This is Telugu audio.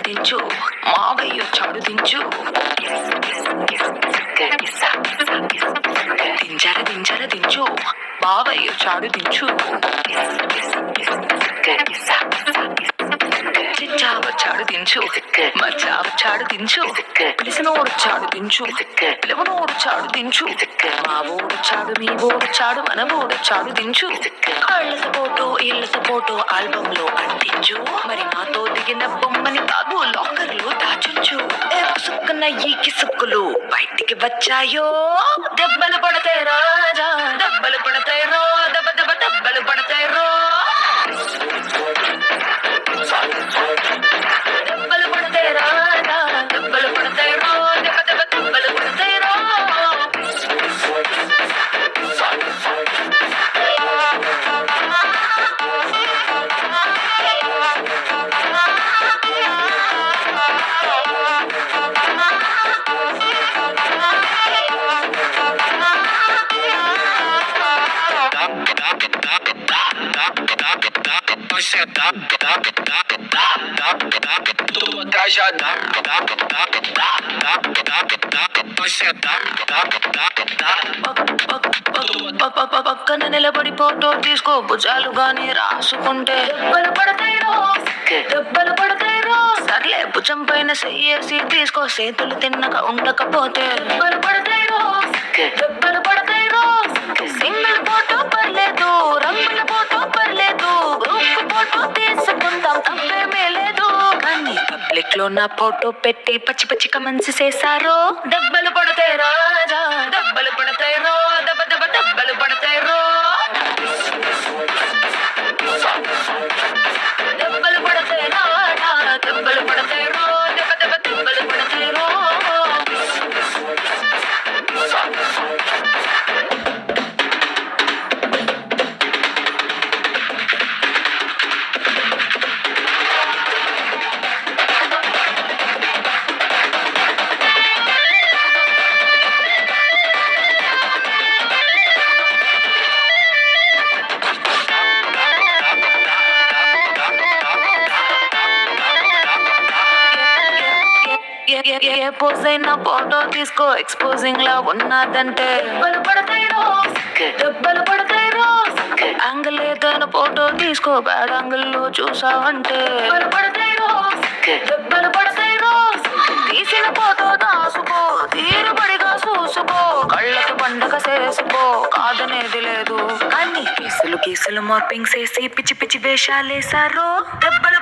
దించు మావయ్య చాడు దించు దించు బావయ్య చాడు దించు చిచ్చావ చాడు దించు మచ్చావ చాడు దించు పిలిసినోడు చాడు దించు పిలవనోడు చాడు దించు మా ఓడు చాడు మీ ఓడు చాడు మన ఓడు చాడు దించు ఇళ్ళతో ఫోటో ఆల్బమ్ లో అంటించు మరి నాతో దిగిన బొమ్మని కాదు లాకర్ లో దాచుంచు సుక్కున ఈ కిసుక్కులు బయటికి వచ్చాయో దెబ్బలు పడతాయి రాజా దెబ్బలు పడతాయి రో దెబ్బ దెబ్బ దెబ్బలు పడతాయి రో దెబ్బలు పడతాయి రాజా దెబ్బలు పడతాయి రో దెబ్బ దెబ్బ దెబ్బలు పడతాయి రో పక్కన నిలబడి ఫోటో తీసుకో భుజాలు గాని రాసుకుంటే దెబ్బలు పడతాయి రో సర్లే భుజం పైన చెయ్యేసి తీసుకో చేతులు తిన్నక ఉండకపోతే దెబ్బలు పడతాయి రో సింగిల్ ఫోటో పర్లేదు రంగుల ఫోటో పర్లేదు గ్రూప్ ఫోటో తీసుకుందాం తప్పేమీ లేదు కానీ పబ్లిక్ లో నా ఫోటో పెట్టి పచ్చి పచ్చి కమెంట్స్ చేశారో దెబ్బలు పడతాయి రాజా దెబ్బలు పడతాయి రో దెబ్బ దెబ్బ దెబ్బలు పడతాయి రో దెబ్బలు పడతాయి రాజా దెబ్బలు పడతాయి రో దెబ్బ దెబ్బ దెబ్బలు పడతాయి రో ఏ పోజ్ అయినా ఫోటో తీసుకో ఎక్స్పోజింగ్ లా ఉన్నదంటే దెబ్బలు పడతాయి రో యాంగిల్ ఏదైనా ఫోటో తీసుకో బ్యాడ్ యాంగిల్ లో చూసావంటే దెబ్బలు పడతాయి రో తీసిన ఫోటో దాసుకో తీరుబడిగా చూసుకో కళ్ళకి పండగ చేసుకో కాదనేది లేదు కానీ కేసులు మార్పింగ్ చేసి పిచ్చి పిచ్చి వేషాలేసారో దెబ్బలు